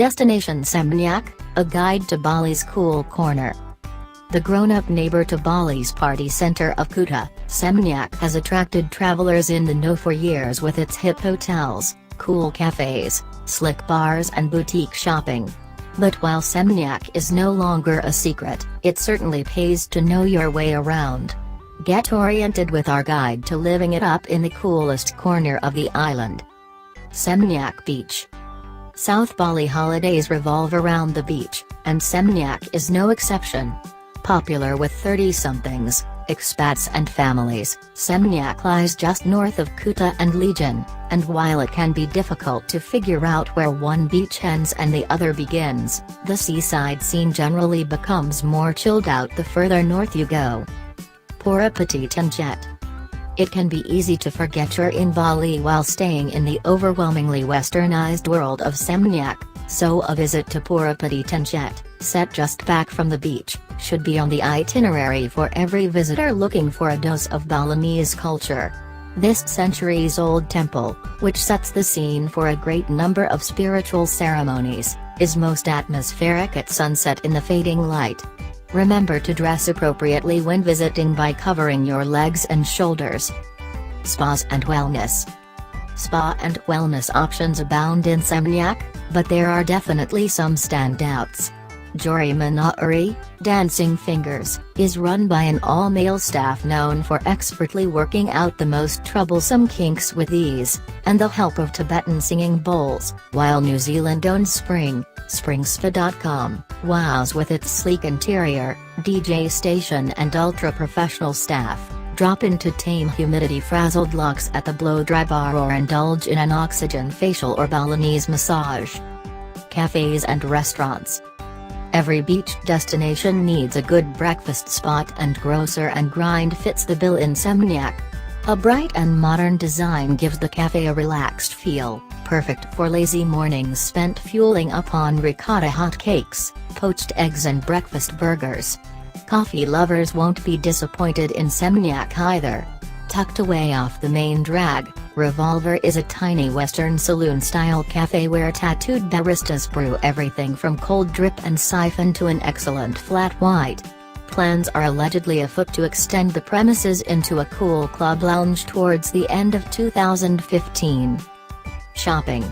Destination Seminyak, a guide to Bali's cool corner. The grown-up neighbor to Bali's party center of Kuta, Seminyak has attracted travelers in the know for years with its hip hotels, cool cafes, slick bars and boutique shopping. But while Seminyak is no longer a secret, it certainly pays to know your way around. Get oriented with our guide to living it up in the coolest corner of the island. Seminyak Beach. South Bali holidays revolve around the beach, and Seminyak is no exception. Popular with 30-somethings, expats and families, Seminyak lies just north of Kuta and Legion, and while it can be difficult to figure out where one beach ends and the other begins, the seaside scene generally becomes more chilled out the further north you go. Pura Petit Tenjet. It can be easy to forget you're in Bali while staying in the overwhelmingly westernized world of Seminyak, so a visit to Pura Petit Tenjet, set just back from the beach, should be on the itinerary for every visitor looking for a dose of Balinese culture. This centuries-old temple, which sets the scene for a great number of spiritual ceremonies, is most atmospheric at sunset in the fading light. Remember to dress appropriately when visiting by covering your legs and shoulders. Spas and Wellness. Spa and wellness options abound in Seminyak, but there are definitely some standouts. Jori Manauri, Dancing Fingers, is run by an all-male staff known for expertly working out the most troublesome kinks with ease, and the help of Tibetan singing bowls, while New Zealand-owned SpringsPA.com, wows with its sleek interior, DJ station and ultra-professional staff. Drop into tame humidity-frazzled locks at the blow-dry bar or indulge in an oxygen facial or Balinese massage. Cafes and restaurants. Every beach destination needs a good breakfast spot, and Grocer and Grind fits the bill in Seminyak. A bright and modern design gives the cafe a relaxed feel, perfect for lazy mornings spent fueling up on ricotta hot cakes, poached eggs and breakfast burgers. Coffee lovers won't be disappointed in Seminyak either. Tucked away off the main drag, Revolver is a tiny Western saloon-style cafe where tattooed baristas brew everything from cold drip and siphon to an excellent flat white. Plans are allegedly afoot to extend the premises into a cool club lounge towards the end of 2015. Shopping.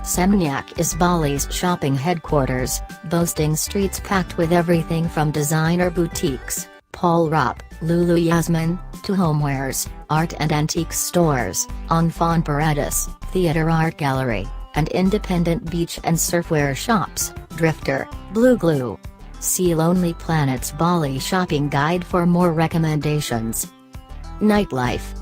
Seminyak is Bali's shopping headquarters, boasting streets packed with everything from designer boutiques, Paul Rupp, Lulu Yasmin, to homewares, art and antique stores, Enfant Paradis, theater art gallery, and independent beach and surfwear shops, Drifter, Blue Glue. See Lonely Planet's Bali shopping guide for more recommendations. Nightlife.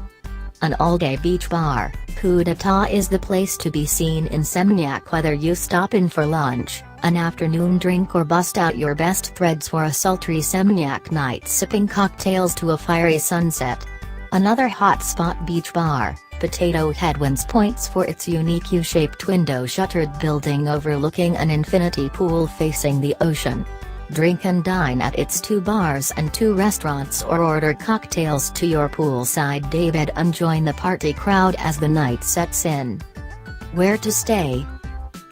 An all-day beach bar, Kudata is the place to be seen in Seminyak, whether you stop in for lunch, an afternoon drink or bust out your best threads for a sultry Seminyak night sipping cocktails to a fiery sunset. Another hotspot beach bar, Potato Headwinds points for its unique U-shaped window-shuttered building overlooking an infinity pool facing the ocean. Drink and dine at its 2 bars and 2 restaurants, or order cocktails to your poolside daybed and join the party crowd as the night sets in. Where to stay?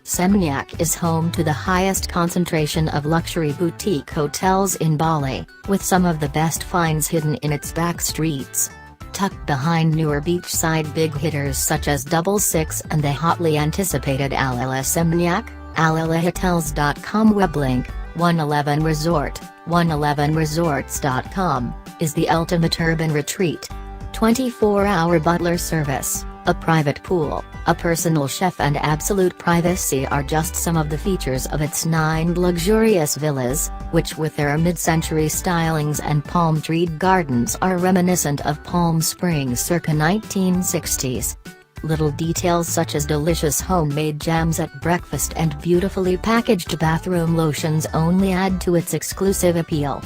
Seminyak is home to the highest concentration of luxury boutique hotels in Bali, with some of the best finds hidden in its back streets. Tucked behind newer beachside big hitters such as Double Six and the hotly anticipated Alala Seminyak, alalahotels.com weblink, 111 Resort, 111resorts.com, is the ultimate urban retreat. 24-hour butler service, a private pool, a personal chef and absolute privacy are just some of the features of its 9 luxurious villas, which with their mid-century stylings and palm-treed gardens are reminiscent of Palm Springs circa 1960s. Little details such as delicious homemade jams at breakfast and beautifully packaged bathroom lotions only add to its exclusive appeal.